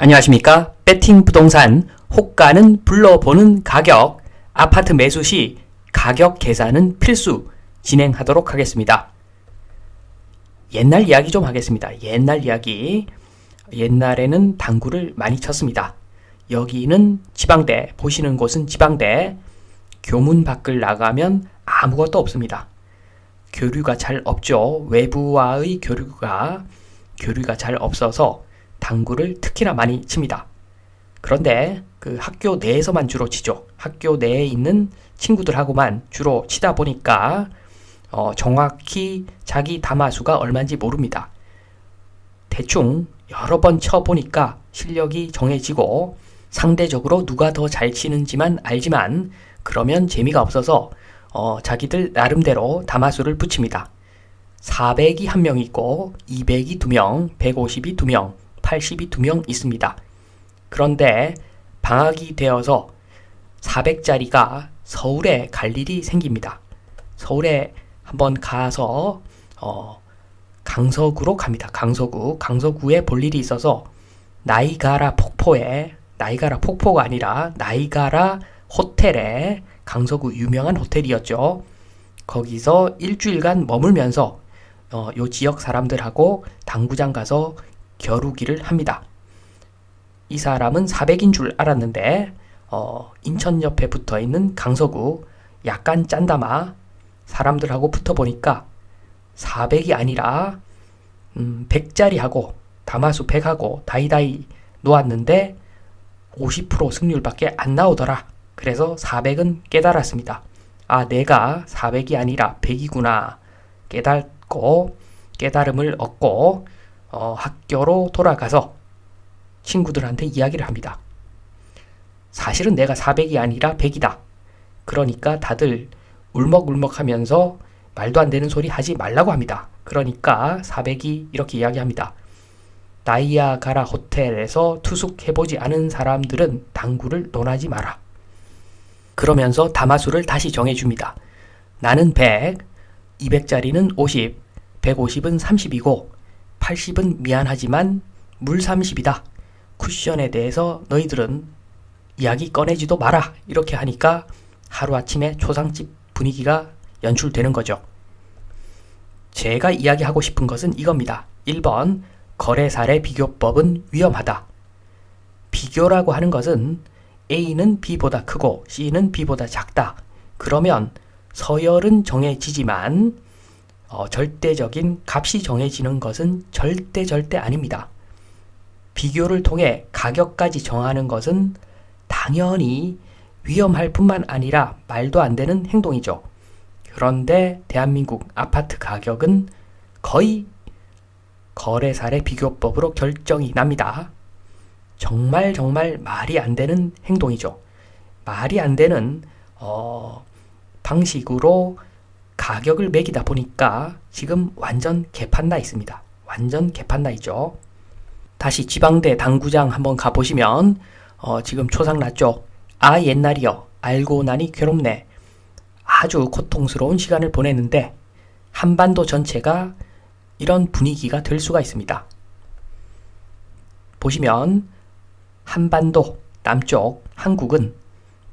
안녕하십니까? 배팅 부동산 호가는 불러보는 가격, 아파트 매수 시 가격 계산은 필수 진행하도록 하겠습니다. 옛날 이야기 좀 하겠습니다. 옛날 이야기. 옛날에는 당구를 많이 쳤습니다. 여기는 지방대, 보시는 곳은 지방대. 교문 밖을 나가면 아무것도 없습니다. 교류가 잘 없죠. 외부와의 교류가 잘 없어서 당구를 특히나 많이 칩니다. 그런데 그 학교 내에서만 주로 치죠. 학교 내에 있는 친구들하고만 주로 치다 보니까 정확히 자기 담화수가 얼마인지 모릅니다. 대충 여러 번 쳐보니까 실력이 정해지고 상대적으로 누가 더 잘 치는지만 알지만 그러면 재미가 없어서 자기들 나름대로 담화수를 붙입니다. 400이 1명 있고 200이 2명, 150이 2명, 80이 2명 있습니다. 그런데 방학이 되어서 400짜리가 서울에 갈 일이 생깁니다. 서울에 한번 가서 강서구로 갑니다. 강서구에 볼 일이 있어서 나이가라 폭포가 아니라 나이가라 호텔에, 강서구 유명한 호텔이었죠. 거기서 일주일간 머물면서 요 지역 사람들하고 당구장 가서 겨루기를 합니다. 이 사람은 400인 줄 알았는데 인천 옆에 붙어있는 강서구 약간 짠다마 사람들하고 붙어보니까 400이 아니라 100짜리하고 담화수 100하고 다이다이 놓았는데 50% 승률밖에 안 나오더라. 그래서 400은 깨달았습니다. 아, 내가 400이 아니라 100이구나 깨닫고 깨달음을 얻고 학교로 돌아가서 친구들한테 이야기를 합니다. 사실은 내가 400이 아니라 100이다. 그러니까 다들 울먹울먹 하면서 말도 안 되는 소리 하지 말라고 합니다. 그러니까 400이 이렇게 이야기합니다. 나이아가라 호텔에서 투숙해보지 않은 사람들은 당구를 논하지 마라. 그러면서 담화수를 다시 정해줍니다. 나는 100, 200짜리는 50, 150은 30이고 80은 미안하지만 물 30이다. 쿠션에 대해서 너희들은 이야기 꺼내지도 마라. 이렇게 하니까 하루아침에 초상집 분위기가 연출되는 거죠. 제가 이야기하고 싶은 것은 이겁니다. 1번, 거래사례 비교법은 위험하다. 비교라고 하는 것은 A는 B보다 크고 C는 B보다 작다. 그러면 서열은 정해지지만 절대적인 값이 정해지는 것은 절대 아닙니다. 비교를 통해 가격까지 정하는 것은 당연히 위험할 뿐만 아니라 말도 안 되는 행동이죠. 그런데 대한민국 아파트 가격은 거의 거래사례 비교법으로 결정이 납니다. 정말 말이 안 되는 행동이죠. 말이 안 되는 방식으로 가격을 매기다 보니까 지금 완전 개판나 있습니다. 완전 개판나 있죠. 다시 지방대 당구장 한번 가보시면 지금 초상 났죠. 아 옛날이여 알고 나니 괴롭네. 아주 고통스러운 시간을 보냈는데 한반도 전체가 이런 분위기가 될 수가 있습니다. 보시면 한반도 남쪽 한국은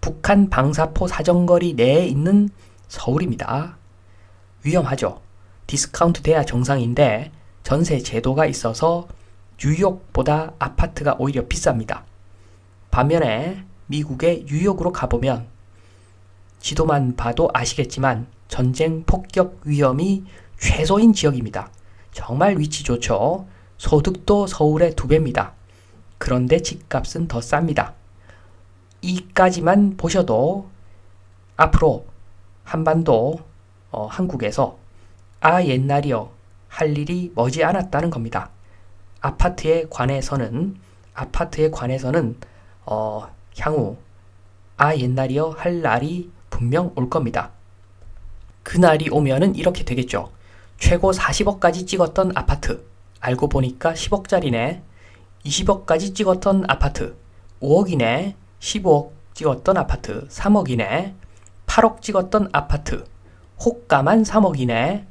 북한 방사포 사정거리 내에 있는 서울입니다. 위험하죠. 디스카운트 돼야 정상인데 전세 제도가 있어서 뉴욕보다 아파트가 오히려 비쌉니다. 반면에 미국의 뉴욕으로 가보면 지도만 봐도 아시겠지만 전쟁 폭격 위험이 최소인 지역입니다. 정말 위치 좋죠. 소득도 서울의 2배입니다. 그런데 집값은 더 쌉니다. 이까지만 보셔도 앞으로 한반도 한국에서 아 옛날이여 할 일이 머지않았다는 겁니다. 아파트에 관해서는 향후 아 옛날이여 할 날이 분명 올 겁니다. 그날이 오면은 이렇게 되겠죠. 최고 40억까지 찍었던 아파트 알고 보니까 10억짜리네. 20억까지 찍었던 아파트 5억이네. 15억 찍었던 아파트 3억이네. 8억 찍었던 아파트 호가만 3억이네.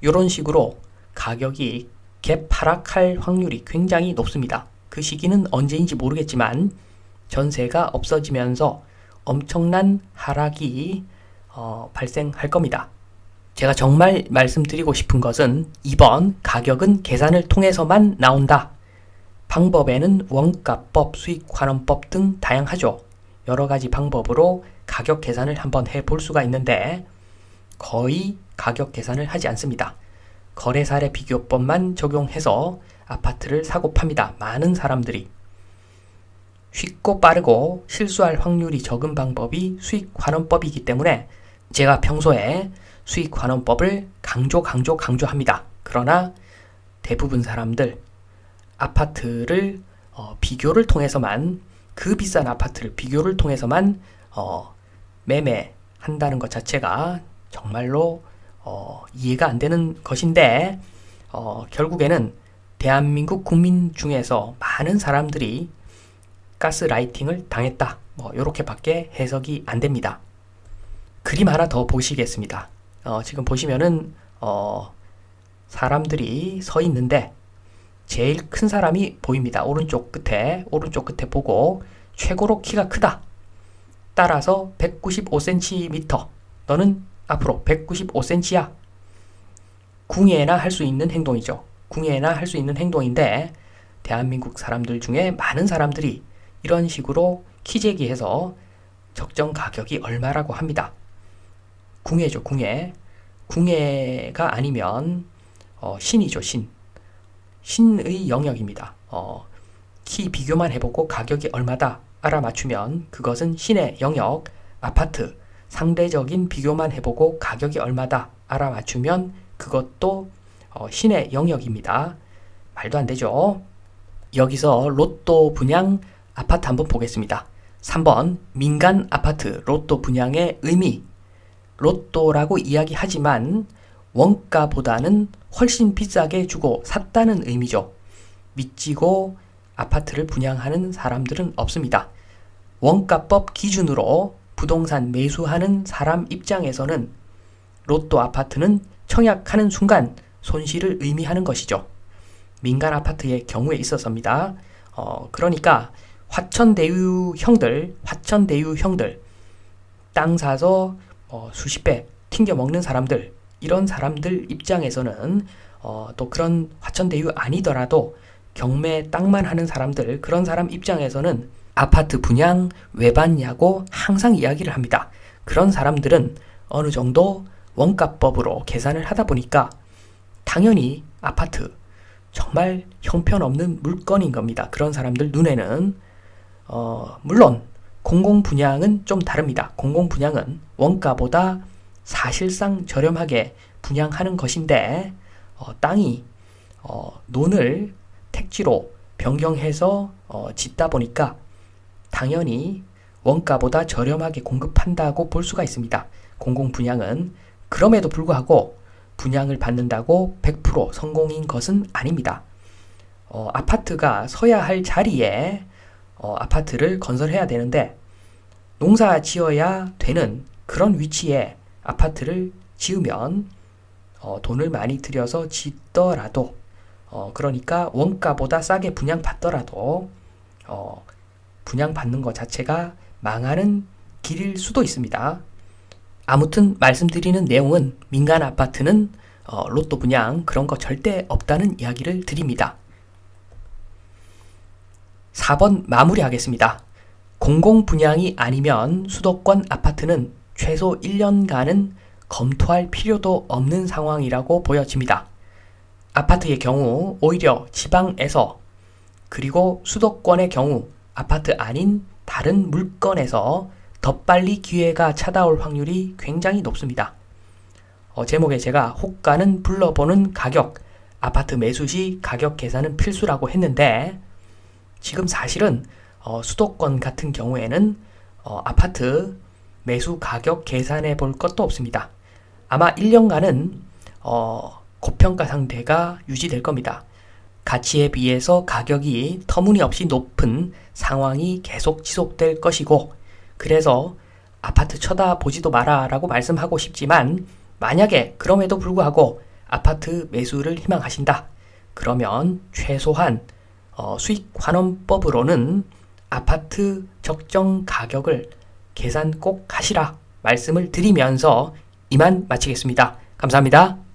이런 식으로 가격이 갭 하락할 확률이 굉장히 높습니다. 그 시기는 언제인지 모르겠지만 전세가 없어지면서 엄청난 하락이 발생할 겁니다. 제가 정말 말씀드리고 싶은 것은 이번 가격은 계산을 통해서만 나온다. 방법에는 원가법, 수익환원법 등 다양하죠. 여러 가지 방법으로 가격 계산을 한번 해볼 수가 있는데 거의 가격 계산을 하지 않습니다. 거래사례 비교법만 적용해서 아파트를 사고 팝니다. 많은 사람들이. 쉽고 빠르고 실수할 확률이 적은 방법이 수익환원법이기 때문에 제가 평소에 수익환원법을 강조합니다. 그러나 대부분 사람들 아파트를 비교를 통해서만 그 비싼 아파트를 비교를 통해서만 매매한다는 것 자체가 정말로 이해가 안 되는 것인데 결국에는 대한민국 국민 중에서 많은 사람들이 가스라이팅을 당했다. 이렇게밖에 해석이 안 됩니다. 그림 하나 더 보시겠습니다. 지금 보시면은 사람들이 서 있는데 제일 큰 사람이 보입니다. 오른쪽 끝에 보고 최고로 키가 크다. 따라서 195cm. 너는 앞으로 195cm야. 궁예나 할 수 있는 행동이죠. 궁예나 할 수 있는 행동인데 대한민국 사람들 중에 많은 사람들이 이런 식으로 키 재기해서 적정 가격이 얼마라고 합니다. 궁예죠, 궁예. 궁예가 아니면 신이죠, 신. 신의 영역입니다. 키 비교만 해보고 가격이 얼마다 알아맞추면 그것은 신의 영역. 아파트 상대적인 비교만 해보고 가격이 얼마다 알아맞추면 그것도 신의 영역입니다. 말도 안 되죠. 여기서 로또 분양 아파트 한번 보겠습니다. 3번 민간 아파트 로또 분양의 의미. 로또라고 이야기하지만 원가보다는 훨씬 비싸게 주고 샀다는 의미죠. 믿지고 아파트를 분양하는 사람들은 없습니다. 원가법 기준으로 부동산 매수하는 사람 입장에서는 로또 아파트는 청약하는 순간 손실을 의미하는 것이죠. 민간 아파트의 경우에 있어서입니다. 그러니까 화천대유 형들 땅 사서 수십 배 튕겨 먹는 사람들, 이런 사람들 입장에서는 또 그런 화천대유 아니더라도 경매 땅만 하는 사람들, 그런 사람 입장에서는 아파트 분양 왜 받냐고 항상 이야기를 합니다. 그런 사람들은 어느 정도 원가법으로 계산을 하다 보니까 당연히 아파트 정말 형편없는 물건인 겁니다. 그런 사람들 눈에는 물론 공공분양은 좀 다릅니다. 공공분양은 원가보다 사실상 저렴하게 분양하는 것인데 땅이 논을 택지로 변경해서 짓다 보니까 당연히 원가보다 저렴하게 공급한다고 볼 수가 있습니다. 공공분양은. 그럼에도 불구하고 분양을 받는다고 100% 성공인 것은 아닙니다. 아파트가 서야 할 자리에 아파트를 건설해야 되는데 농사 지어야 되는 그런 위치에 아파트를 지으면 돈을 많이 들여서 짓더라도 그러니까 원가보다 싸게 분양받더라도 분양받는 것 자체가 망하는 길일 수도 있습니다. 아무튼 말씀드리는 내용은 민간 아파트는 로또 분양 그런 거 절대 없다는 이야기를 드립니다. 4번 마무리하겠습니다. 공공분양이 아니면 수도권 아파트는 최소 1년간은 검토할 필요도 없는 상황이라고 보여집니다. 아파트의 경우 오히려 지방에서 그리고 수도권의 경우 아파트 아닌 다른 물건에서 더 빨리 기회가 찾아올 확률이 굉장히 높습니다. 제목에 제가 호가는 불러보는 가격, 아파트 매수 시 가격 계산은 필수라고 했는데 지금 사실은 수도권 같은 경우에는 아파트 매수 가격 계산해 볼 것도 없습니다. 아마 1년간은 고평가 상태가 유지될 겁니다. 가치에 비해서 가격이 터무니없이 높은 상황이 계속 지속될 것이고, 그래서 아파트 쳐다보지도 마라 라고 말씀하고 싶지만 만약에 그럼에도 불구하고 아파트 매수를 희망하신다. 그러면 최소한 수익환원법으로는 아파트 적정 가격을 계산 꼭 하시라 말씀을 드리면서 이만 마치겠습니다. 감사합니다.